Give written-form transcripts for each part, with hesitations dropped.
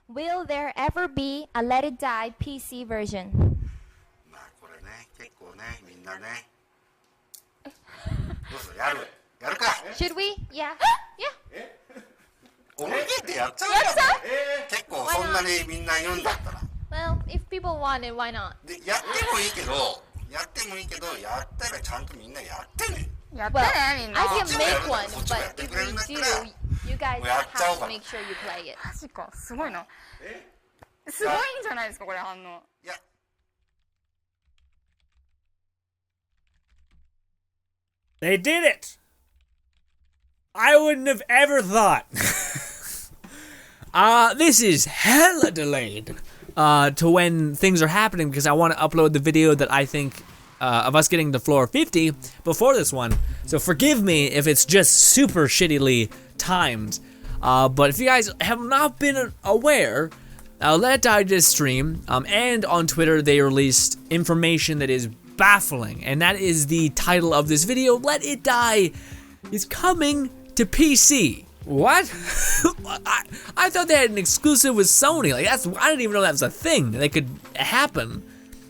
Will there ever be a Let It Die PC version? まあこれね結構ねみんなねどうするやるか Should we? Yeah. Yeah. 思い切ってやっちゃうよ結構そんなにみんな言うんだったら Well, if people want it, why not? でやってもいいけどやったらちゃんとみんなやってねやってね Well, みんな I can こっちもや make るんだ one, こっちもや but って if くれる we んだった do, ら you guys もうやっちゃおう have か to な make sure you play it. マジかすごいなすごいんじゃないですかこれ反応いや They did it! I wouldn't have ever thought. This is hella delayed to when things are happening because I want to upload the video that I think of us getting to floor 50 before this one. So forgive me if it's just super shittily timed. But if you guys have not been aware, Let It Die did a stream, and on Twitter they released information that is baffling, and that is the title of this video. Let It Die is coming to PC. What? I thought they had an exclusive with Sony. Like I didn't even know that was a thing that could happen.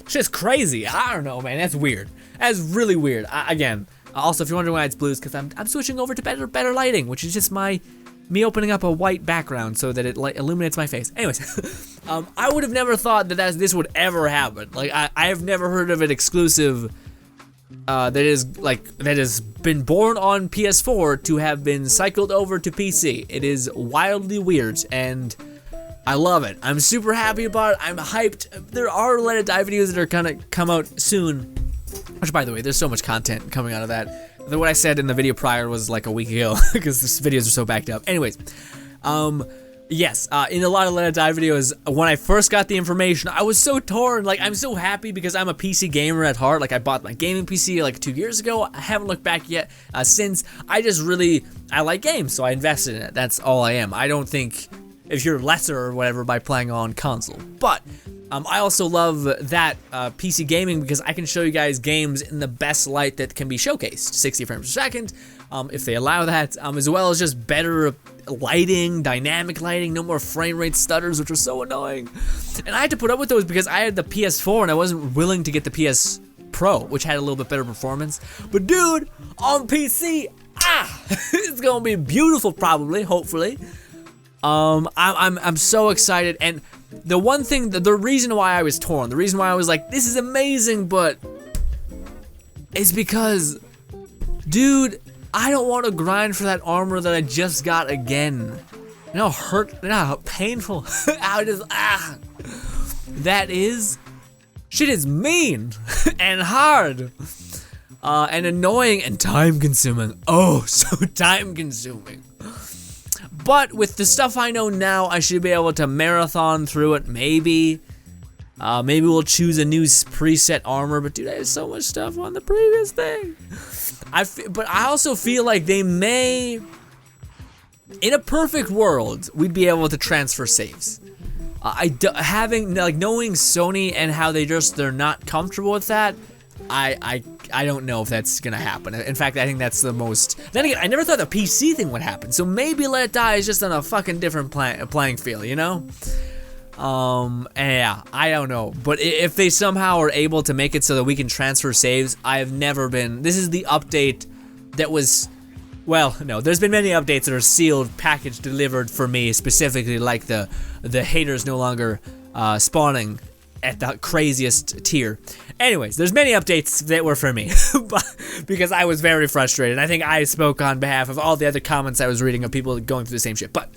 It's just crazy. I don't know, man. That's weird. That's really weird. Again, also if you're wondering why it's blue, it's because I'm switching over to better lighting, which is just me opening up a white background so that it illuminates my face. Anyways, I would have never thought that this would ever happen. Like I have never heard of an exclusive that has been born on PS4 to have been cycled over to PC. It is wildly weird and I love it. I'm super happy about it. I'm hyped. There are Let It Die videos that are gonna come out soon. Which, by the way, there's so much content coming out of that. What I said in the video prior was like a week ago because these videos are so backed up. Anyways, yes, in a lot of Let It Die videos, when I first got the information, I was so torn. Like, I'm so happy because I'm a PC gamer at heart. Like, I bought my gaming PC like 2 years ago. I haven't looked back yet since. I like games, so I invested in it. That's all I am. I don't think if you're lesser or whatever by playing on console. But I also love that PC gaming because I can show you guys games in the best light that can be showcased, 60 frames per second, if they allow that, as well as just better lighting, dynamic lighting, no more frame rate stutters, which are so annoying. And I had to put up with those because I had the PS4 and I wasn't willing to get the PS Pro, which had a little bit better performance. But dude, on PC, it's gonna be beautiful, probably, hopefully. I'm so excited, and the one thing, the reason why I was torn, the reason why I was like, this is amazing, but is because, dude, I don't want to grind for that armor that I just got again. You know how painful, how just, that is, shit is mean, and hard, and annoying, and time-consuming. Oh, so time-consuming. But with the stuff I know now, I should be able to marathon through it, maybe. Maybe we'll choose a new preset armor, but dude, I have so much stuff on the previous thing. But I also feel like they may, in a perfect world, we'd be able to transfer saves. Knowing Sony and how they're not comfortable with that, I don't know if that's gonna happen. In fact, I think that's the most. Then again, I never thought the PC thing would happen. So maybe Let It Die is just on a fucking different playing field, you know? Yeah, I don't know. But if they somehow are able to make it so that we can transfer saves, I have never been. This is the update that was. Well, no, there's been many updates that are sealed, packaged, delivered for me specifically, like the haters no longer spawning at the craziest tier. Anyways, there's many updates that were for me because I was very frustrated. I think I spoke on behalf of all the other comments I was reading of people going through the same shit. But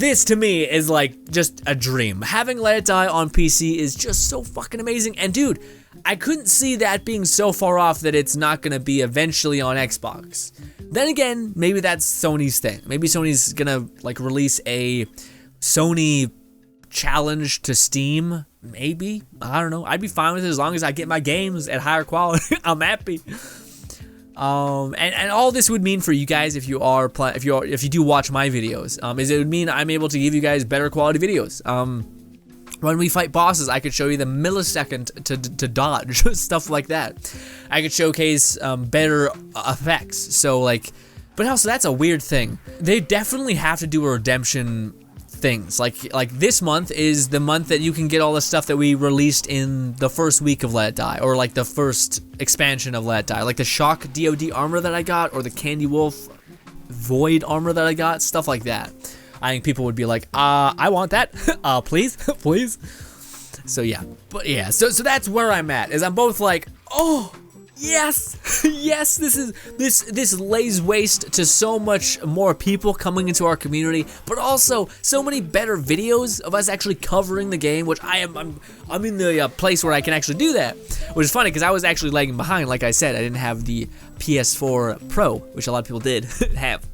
this to me is like just a dream. Having Let It Die on PC is just so fucking amazing. And dude, I couldn't see that being so far off that it's not gonna be eventually on Xbox. Then again, maybe that's Sony's thing. Maybe Sony's gonna like release a Sony challenge to Steam, maybe. I don't know. I'd be fine with it as long as I get my games at higher quality. I'm happy. And all this would mean for you guys, if you do watch my videos, is it would mean I'm able to give you guys better quality videos. When we fight bosses, I could show you the millisecond to dodge, stuff like that. I could showcase better effects. So like, but also that's a weird thing. They definitely have to do a redemption things. Like this month is the month that you can get all the stuff that we released in the first week of Let It Die, or like the first expansion of Let It Die, like the Shock DoD armor that I got, or the Candy Wolf Void armor that I got, stuff like that. I think people would be like, I want that, please, please. So yeah, but yeah, so that's where I'm at, is I'm both like, oh, yes, yes, this lays waste to so much more people coming into our community, but also so many better videos of us actually covering the game, which I'm in the place where I can actually do that, which is funny because I was actually lagging behind. Like I said, I didn't have the PS4 Pro, which a lot of people did have.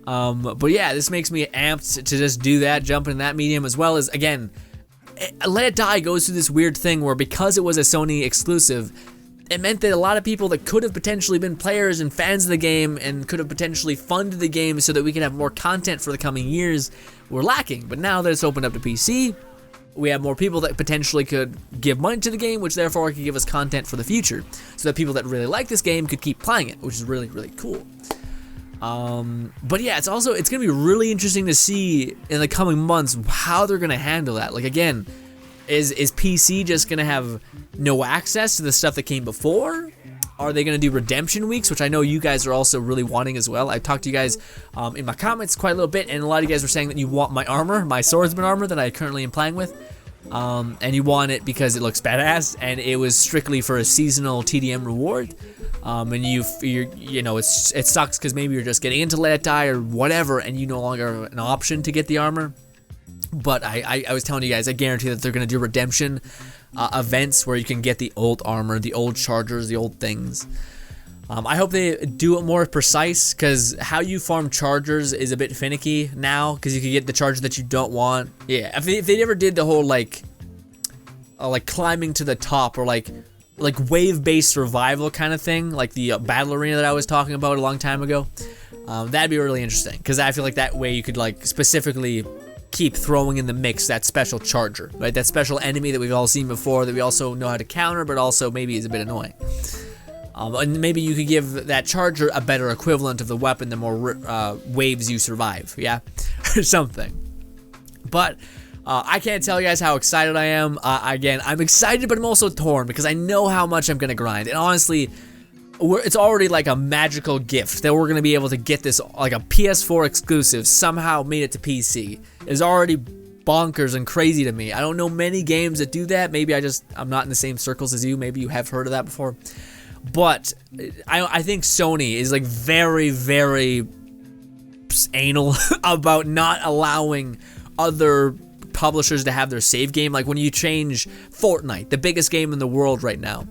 But yeah, this makes me amped to just do that, jump in that medium, as well as, again, Let It Die goes through this weird thing where because it was a Sony exclusive, it meant that a lot of people that could have potentially been players and fans of the game and could have potentially funded the game so that we could have more content for the coming years were lacking. But now that it's opened up to PC, we have more people that potentially could give money to the game, which therefore could give us content for the future, so that people that really like this game could keep playing it, which is really, really cool. But yeah, it's gonna be really interesting to see in the coming months how they're gonna handle that. Like, again, is PC just gonna have no access to the stuff that came before? Are they gonna do redemption weeks, which I know you guys are also really wanting as well? I talked to you guys in my comments quite a little bit, and a lot of you guys were saying that you want my armor, my swordsman armor that I currently am playing with, and you want it because it looks badass, and it was strictly for a seasonal TDM reward. And you know, it sucks because maybe you're just getting into Let It Die or whatever, and you no longer have an option to get the armor. But I was telling you guys, I guarantee that they're gonna do redemption events where you can get the old armor, the old chargers, the old things. I hope they do it more precise, because how you farm chargers is a bit finicky now, because you can get the charger that you don't want. Yeah, if they ever did the whole like climbing to the top, or like wave-based survival kind of thing, like the battle arena that I was talking about a long time ago, that'd be really interesting, because I feel like that way you could like specifically keep throwing in the mix that special charger, right? That special enemy that we've all seen before, that we also know how to counter, but also maybe is a bit annoying. And maybe you could give that charger a better equivalent of the weapon the more waves you survive, yeah? Or something. But I can't tell you guys how excited I am. Again, I'm excited, but I'm also torn, because I know how much I'm gonna grind. And honestly, it's already like a magical gift that we're gonna be able to get this, like a PS4 exclusive, somehow made it to PC. It's already bonkers and crazy to me. I don't know many games that do that. Maybe I'm not in the same circles as you. Maybe you have heard of that before. But I think Sony is like very, very anal about not allowing other publishers to have their save game. Like when you change Fortnite, the biggest game in the world right now,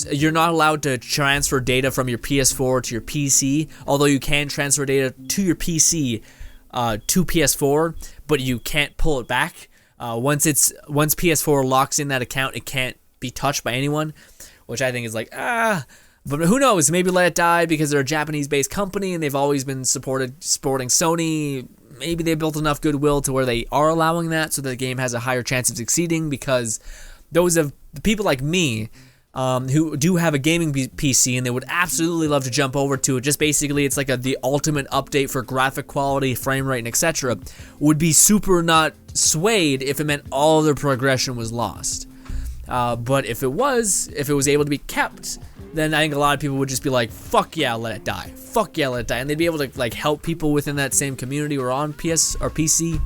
you're not allowed to transfer data from your PS4 to your PC, although you can transfer data to your PC to PS4, but you can't pull it back. Once PS4 locks in that account, it can't be touched by anyone, which I think is like, but who knows, maybe Let It Die, because they're a Japanese-based company and they've always been supporting Sony. Maybe they built enough goodwill to where they are allowing that, so the game has a higher chance of succeeding, because those of the people like me who do have a gaming PC and they would absolutely love to jump over to it, just basically it's like the ultimate update for graphic quality, frame rate, and etc., would be super not swayed if it meant all their progression was lost. But if it was able to be kept, then I think a lot of people would just be like, fuck yeah, Let It Die. Fuck yeah, Let It Die. And they'd be able to like help people within that same community or on PS or PC.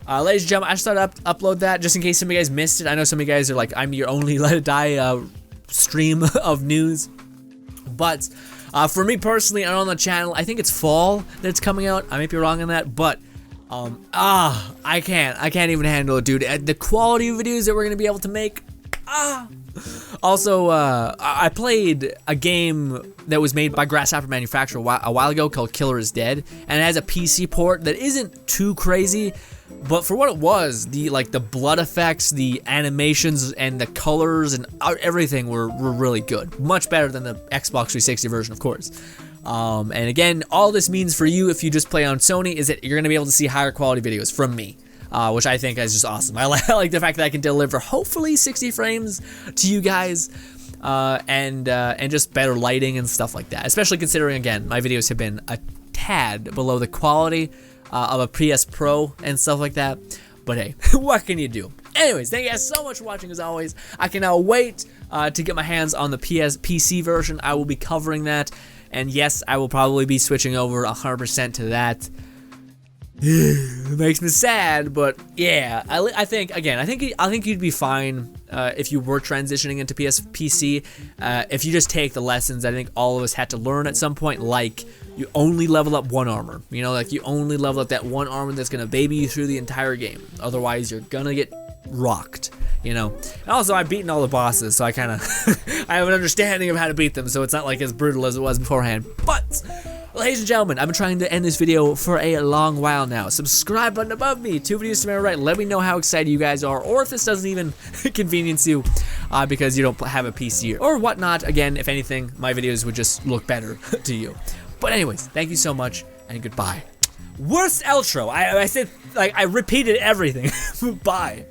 Ladies and gentlemen, I just thought I'd upload that just in case some of you guys missed it. I know some of you guys are like, I'm your only Let It Die stream of news. But for me personally, and on the channel, I think it's fall that it's coming out. I might be wrong on that, but I can't even handle it, dude. The quality of videos that we're gonna be able to make, Also, I played a game that was made by Grasshopper Manufacturer a while ago called Killer is Dead, and it has a PC port that isn't too crazy, but for what it was, the blood effects, the animations, and the colors and everything were really good. Much better than the Xbox 360 version, of course. And again, all this means for you if you just play on Sony is that you're going to be able to see higher quality videos from me. Which I think is just awesome. I like the fact that I can deliver hopefully 60 frames to you guys, and just better lighting and stuff like that. Especially considering, again, my videos have been a tad below the quality of a PS Pro and stuff like that. But hey, what can you do? Anyways, thank you guys so much for watching as always. I cannot wait to get my hands on the PC version. I will be covering that. And yes, I will probably be switching over 100% to that. It makes me sad, but yeah, I think you'd be fine if you were transitioning into PC. If you just take the lessons I think all of us had to learn at some point, like you only level up one armor. You know, like you only level up that one armor that's gonna baby you through the entire game. Otherwise, you're gonna get rocked. You know. And also, I've beaten all the bosses, so I kind of I have an understanding of how to beat them. So it's not like as brutal as it was beforehand, but. Ladies and gentlemen, I've been trying to end this video for a long while now. Subscribe button above me, 2 videos to my right. Let me know how excited you guys are, or if this doesn't even convenience you because you don't have a PC or whatnot. Again, if anything, my videos would just look better to you. But anyways, thank you so much, and goodbye. Worst outro. I said, like, I repeated everything. Bye.